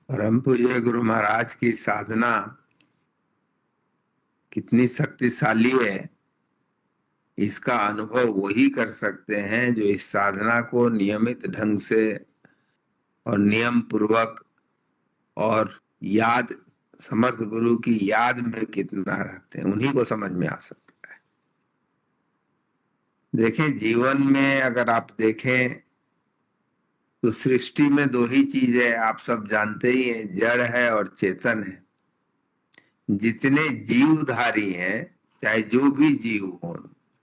परम पूज्य गुरु महाराज की साधना कितनी शक्तिशाली है, इसका अनुभव वही कर सकते हैं जो इस साधना को नियमित ढंग से और नियम पूर्वक और याद, समर्थ गुरु की याद में कितना रहते हैं, उन्हीं को समझ में आ सकता है। देखें, जीवन में अगर आप देखें तो सृष्टि में दो ही चीज है, आप सब जानते ही हैं, जड़ है और चेतन है। जितने जीवधारी हैं, चाहे जो भी जीव हो,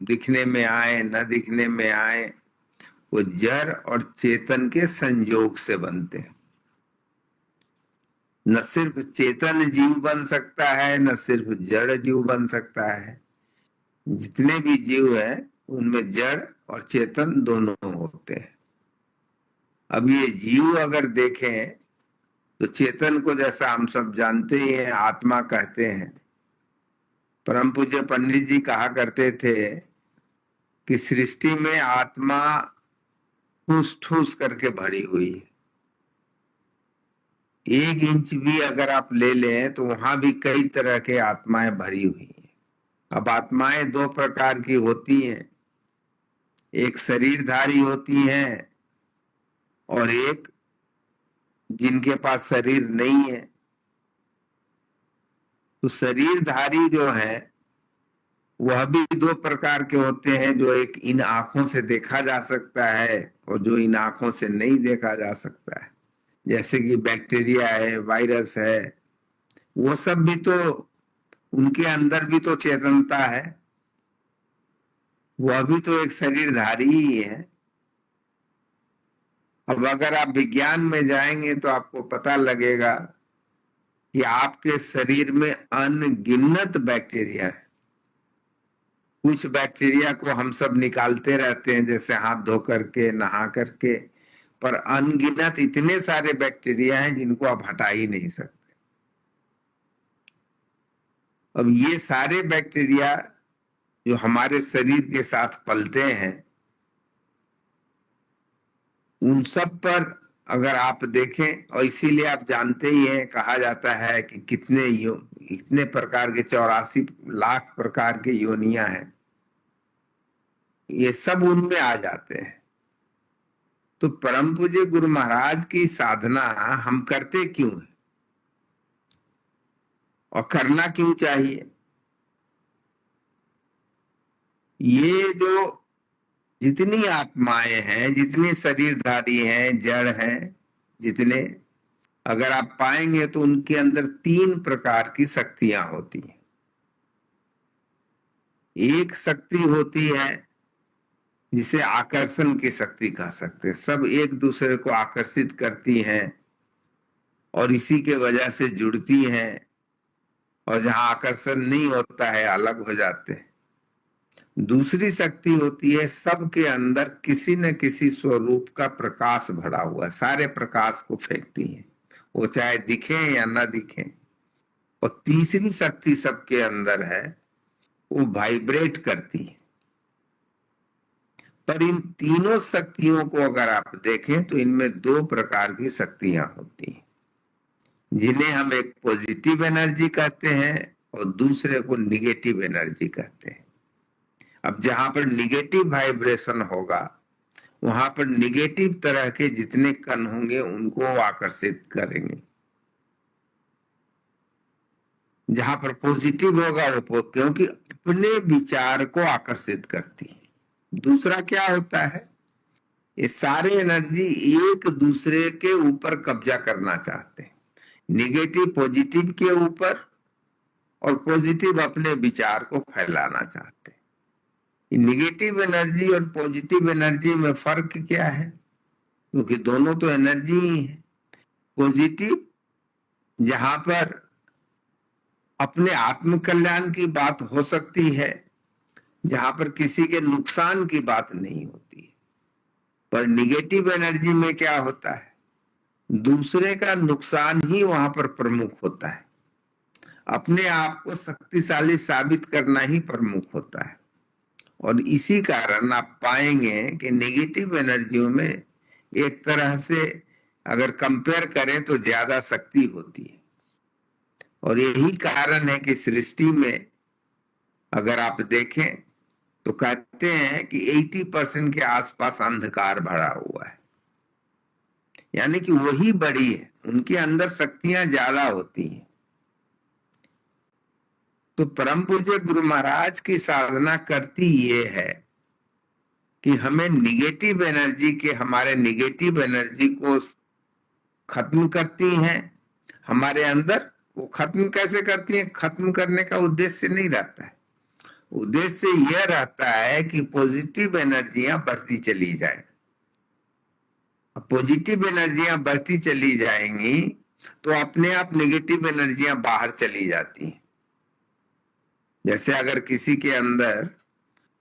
दिखने में आए न दिखने में आए, वो जड़ और चेतन के संयोग से बनते हैं। न सिर्फ चेतन जीव बन सकता है, न सिर्फ जड़ जीव बन सकता है। जितने भी जीव है उनमें जड़ और चेतन दोनों होते हैं। अब ये जीव अगर देखें तो चेतन को, जैसा हम सब जानते ही हैं, आत्मा कहते हैं। परम पूज्य पंडित जी कहा करते थे कि सृष्टि में आत्मा ठूस ठूस करके भरी हुई है। 1 इंच भी अगर आप ले लें तो वहां भी कई तरह के आत्माएं भरी हुई हैं। अब आत्माएं दो प्रकार की होती हैं, एक शरीरधारी होती हैं और एक जिनके पास शरीर नहीं है। तो शरीरधारी जो है वह भी दो प्रकार के होते हैं, जो एक इन आंखों से देखा जा सकता है और जो इन आंखों से नहीं देखा जा सकता है। जैसे कि बैक्टीरिया है, वायरस है, वो सब भी तो, उनके अंदर भी तो चेतनता है, वह भी तो एक शरीरधारी ही है। अब अगर आप विज्ञान में जाएंगे तो आपको पता लगेगा कि आपके शरीर में अनगिनत बैक्टीरिया है। कुछ बैक्टीरिया को हम सब निकालते रहते हैं, जैसे हाथ धो करके, नहा करके, पर अनगिनत इतने सारे बैक्टीरिया हैं जिनको आप हटा ही नहीं सकते। अब ये सारे बैक्टीरिया जो हमारे शरीर के साथ पलते हैं, उन सब पर अगर आप देखें, और इसीलिए आप जानते ही हैं, कहा जाता है कि इतने प्रकार के 84 लाख प्रकार के योनियां हैं, ये सब उनमें आ जाते हैं। तो परम पूज्य गुरु महाराज की साधना हम करते क्यों है और करना क्यों चाहिए? ये जो जितनी आत्माएं हैं, जितने शरीरधारी हैं, जड़ हैं, जितने, अगर आप पाएंगे तो उनके अंदर 3 प्रकार की शक्तियां होती हैं। एक शक्ति होती है जिसे आकर्षण की शक्ति कह सकते हैं। सब एक दूसरे को आकर्षित करती हैं और इसी के वजह से जुड़ती हैं, और जहां आकर्षण नहीं होता है अलग हो जाते हैं। दूसरी शक्ति होती है सबके अंदर किसी न किसी स्वरूप का प्रकाश भरा हुआ, सारे प्रकाश को फेंकती है, वो चाहे दिखे या न दिखे। और तीसरी शक्ति सबके अंदर है, वो वाइब्रेट करती है। पर इन तीनों शक्तियों को अगर आप देखें तो इनमें 2 प्रकार की शक्तियां होती हैं, जिन्हें हम एक पॉजिटिव एनर्जी कहते हैं और दूसरे को निगेटिव एनर्जी कहते हैं। अब जहां पर निगेटिव वाइब्रेशन होगा, वहां पर निगेटिव तरह के जितने कण होंगे उनको आकर्षित करेंगे। जहां पर पॉजिटिव होगा वो क्योंकि अपने विचार को आकर्षित करती है। दूसरा क्या होता है, ये सारे एनर्जी एक दूसरे के ऊपर कब्जा करना चाहते हैं, निगेटिव पॉजिटिव के ऊपर और पॉजिटिव अपने विचार को फैलाना चाहते हैं। निगेटिव एनर्जी और पॉजिटिव एनर्जी में फर्क क्या है? क्योंकि दोनों तो एनर्जी ही है। पॉजिटिव जहां पर अपने आत्म कल्याण की बात हो सकती है, जहां पर किसी के नुकसान की बात नहीं होती। पर निगेटिव एनर्जी में क्या होता है, दूसरे का नुकसान ही वहां पर प्रमुख होता है, अपने आप को शक्तिशाली साबित करना ही प्रमुख होता है। और इसी कारण आप पाएंगे कि नेगेटिव एनर्जियों में एक तरह से अगर कंपेयर करें तो ज्यादा शक्ति होती है। और यही कारण है कि सृष्टि में अगर आप देखें तो कहते हैं कि 80% के आसपास अंधकार भरा हुआ है, यानी कि वही बड़ी है, उनके अंदर शक्तियां ज्यादा होती हैं। तो परम पूज्य गुरु महाराज की साधना करती ये है कि हमें निगेटिव एनर्जी के, हमारे निगेटिव एनर्जी को खत्म करती हैं हमारे अंदर। वो खत्म कैसे करती हैं? खत्म करने का उद्देश्य नहीं रहता है, उद्देश्य यह रहता है कि पॉजिटिव एनर्जियां बढ़ती चली जाए। पॉजिटिव एनर्जियां बढ़ती चली जाएंगी तो अपने आप नेगेटिव एनर्जियां बाहर चली जाती हैं। जैसे अगर किसी के अंदर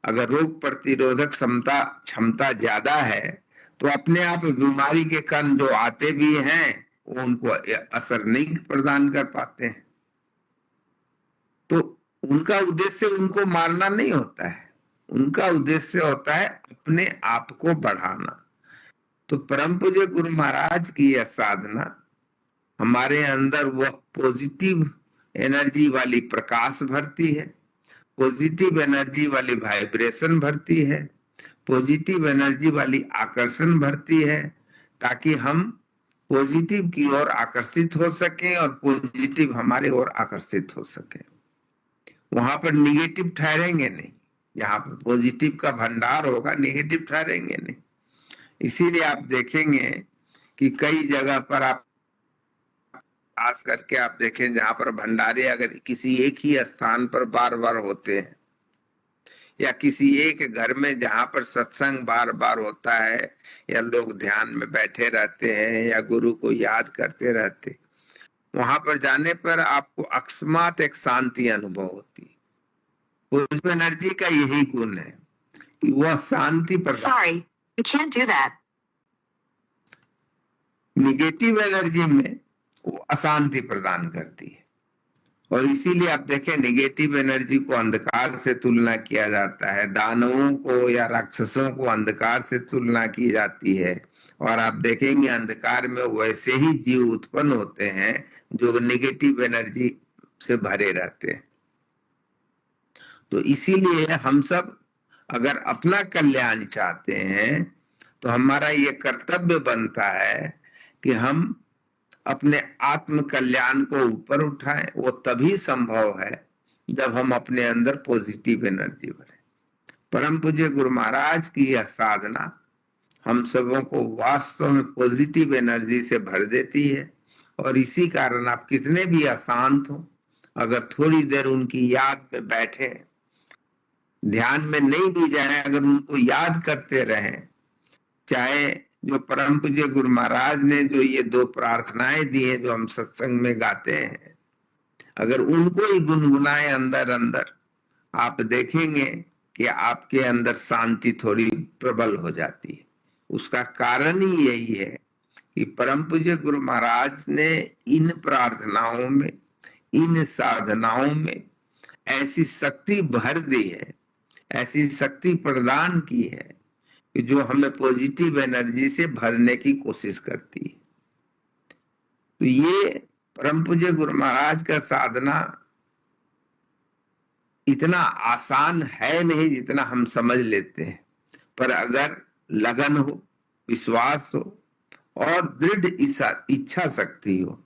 अगर रोग प्रतिरोधक क्षमता ज्यादा है तो अपने आप बीमारी के कण जो आते भी हैं वो उनको असर नहीं प्रदान कर पाते हैं। तो उनका उद्देश्य उनको मारना नहीं होता है, उनका उद्देश्य होता है अपने आप को बढ़ाना। तो परम पूज्य गुरु महाराज की यह साधना हमारे अंदर वह पॉजिटिव एनर्जी वाली प्रकाश भरती है, पॉजिटिव एनर्जी वाली वाइब्रेशन भरती है, पॉजिटिव एनर्जी वाली आकर्षण भरती है, ताकि हम पॉजिटिव की ओर आकर्षित हो सकें और पॉजिटिव हमारे ओर आकर्षित हो सके। वहां पर निगेटिव ठहरेंगे नहीं, जहां पर पॉजिटिव का भंडार होगा निगेटिव ठहरेंगे नहीं। इसीलिए आप देखेंगे कि कई जगह पर आप खास करके आप देखें जहां पर भंडारे अगर किसी एक ही स्थान पर बार बार होते हैं, या किसी एक घर में जहां पर सत्संग बार बार होता है, या लोग ध्यान में बैठे रहते हैं या गुरु को याद करते रहते, वहां पर जाने पर आपको अकस्मात एक शांति अनुभव होती है। पॉजिटिव एनर्जी का यही गुण है कि वह शांति प्रदान। निगेटिव एनर्जी में वो अशांति प्रदान करती है। और इसीलिए आप देखें निगेटिव एनर्जी को अंधकार से तुलना किया जाता है, दानवों को या राक्षसों को अंधकार से तुलना की जाती है। और आप देखेंगे अंधकार में वैसे ही जीव उत्पन्न होते हैं जो नेगेटिव एनर्जी से भरे रहते हैं। तो इसीलिए हम सब अगर अपना कल्याण चाहते हैं तो हमारा ये कर्तव्य बनता है कि हम अपने आत्म कल्याण को ऊपर उठाएं। वो तभी संभव है जब हम अपने अंदर पॉजिटिव एनर्जी भरें। परम पूज्य गुरु महाराज की यह साधना हम सबों को वास्तव में पॉजिटिव एनर्जी से भर देती है। और इसी कारण आप कितने भी अशांत हो, अगर थोड़ी देर उनकी याद में बैठे, ध्यान में नहीं भी जाए, अगर उनको याद करते रहें, चाहे जो परम पूज्य गुरु महाराज ने जो ये 2 प्रार्थनाएं दी हैं जो हम सत्संग में गाते हैं, अगर उनको ही गुनगुनाए अंदर अंदर, आप देखेंगे कि आपके अंदर शांति थोड़ी प्रबल हो जाती है। उसका कारण ही यही है कि परम पूज्य गुरु महाराज ने इन प्रार्थनाओं में, इन साधनाओं में ऐसी शक्ति भर दी है, ऐसी शक्ति प्रदान की है कि जो हमें पॉजिटिव एनर्जी से भरने की कोशिश करती है। तो ये परम पूज्य गुरु महाराज का साधना इतना आसान है नहीं जितना हम समझ लेते हैं, पर अगर लगन हो, विश्वास हो और दृढ़ इच्छा शक्ति हो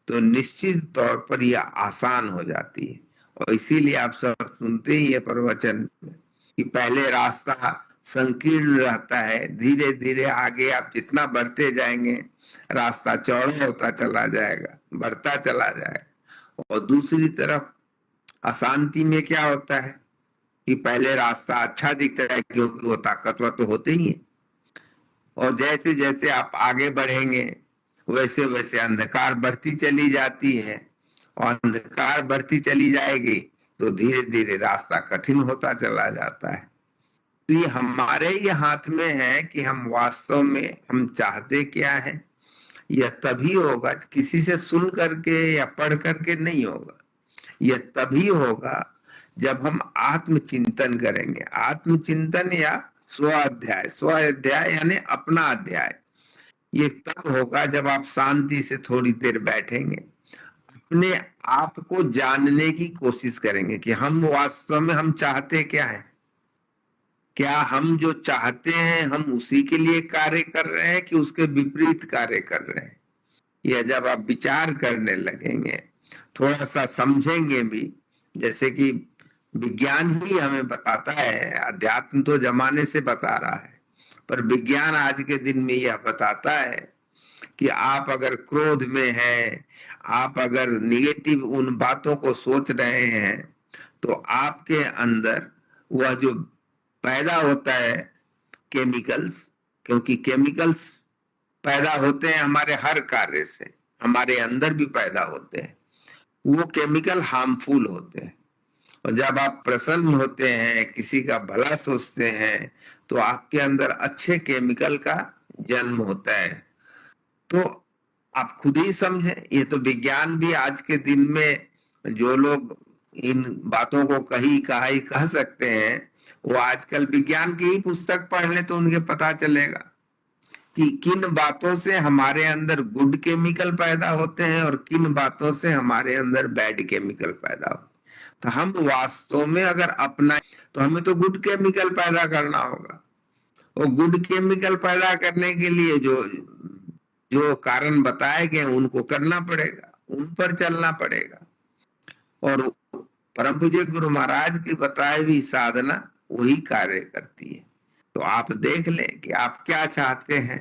तो निश्चित तौर पर यह आसान हो जाती है। और इसीलिए आप सब सुनते ही है प्रवचन कि पहले रास्ता संकीर्ण रहता है, धीरे धीरे आगे आप जितना बढ़ते जाएंगे रास्ता चौड़ा होता चला जाएगा, बढ़ता चला जाएगा। और दूसरी तरफ अशांति में क्या होता है कि पहले रास्ता अच्छा दिखता है क्योंकि वो ताकतवर तो होते ही है, और जैसे जैसे आप आगे बढ़ेंगे वैसे वैसे अंधकार बढ़ती चली जाती है, और अंधकार बढ़ती चली जाएगी तो धीरे धीरे रास्ता कठिन होता चला जाता है। तो ये हमारे ही हाथ में है कि हम वास्तव में हम चाहते क्या है। यह तभी होगा, किसी से सुन करके या पढ़ करके नहीं होगा। यह तभी होगा जब हम आत्मचिंतन करेंगे। आत्मचिंतन या स्वाध्याय, स्वाध्याय यानी अपना अध्याय, ये तब होगा जब आप शांति से थोड़ी देर बैठेंगे, अपने आप को जानने की कोशिश करेंगे कि हम वास्तव में हम चाहते क्या है। क्या हम जो चाहते हैं हम उसी के लिए कार्य कर रहे हैं कि उसके विपरीत कार्य कर रहे हैं। यह जब आप विचार करने लगेंगे, थोड़ा सा समझेंगे भी, जैसे कि विज्ञान ही हमें बताता है, अध्यात्म तो जमाने से बता रहा है, पर विज्ञान आज के दिन में यह बताता है कि आप अगर क्रोध में हैं, आप अगर निगेटिव उन बातों को सोच रहे हैं, तो आपके अंदर वह जो पैदा होता है केमिकल्स, क्योंकि केमिकल्स पैदा होते हैं हमारे हर कार्य से, हमारे अंदर भी पैदा होते हैं, वो केमिकल हार्मफुल होते हैं। और जब आप प्रसन्न होते हैं, किसी का भला सोचते हैं, तो आपके अंदर अच्छे केमिकल का जन्म होता है। तो आप खुद ही समझें, ये तो विज्ञान भी आज के दिन में जो लोग इन बातों को कही कहाई कह सकते हैं, वो आजकल विज्ञान की ही पुस्तक पढ़ ले तो उनके पता चलेगा कि किन बातों से हमारे अंदर गुड केमिकल पैदा होते हैं और किन बातों से हमारे अंदर बैड केमिकल पैदा होते हैं। तो हम वास्तव में अगर अपना, तो हमें तो गुड केमिकल पैदा करना होगा। और गुड केमिकल पैदा करने के लिए जो जो कारण बताए गए उनको करना पड़ेगा, उन पर चलना पड़ेगा। और परम पूज्य गुरु महाराज की बताई हुई साधना वही कार्य करती है। तो आप देख लें कि आप क्या चाहते हैं।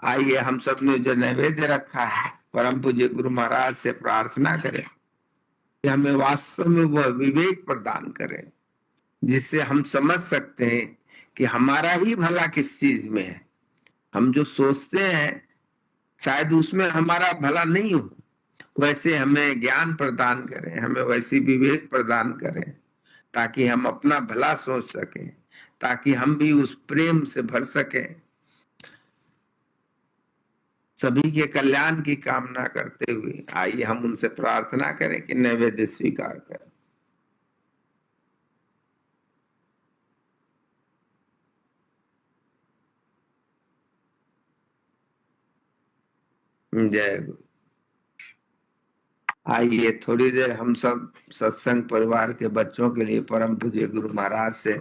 आइए हम सब ने जो नैवेद्य रखा है, परम पूज्य गुरु महाराज से प्रार्थना करें कि हमें वास्तव में वह विवेक प्रदान करें जिससे हम समझ सकते हैं कि हमारा ही भला किस चीज में है। हम जो सोचते हैं शायद उसमें हमारा भला नहीं हो, वैसे हमें ज्ञान प्रदान करें, हमें वैसी विवेक प्रदान करें ताकि हम अपना भला सोच सकें, ताकि हम भी उस प्रेम से भर सकें। सभी के कल्याण की कामना करते हुए आइए हम उनसे प्रार्थना करें कि नैवेद्य स्वीकार करें। जय गुरु। आइए थोड़ी देर हम सब सत्संग परिवार के बच्चों के लिए परम पूज्य गुरु महाराज से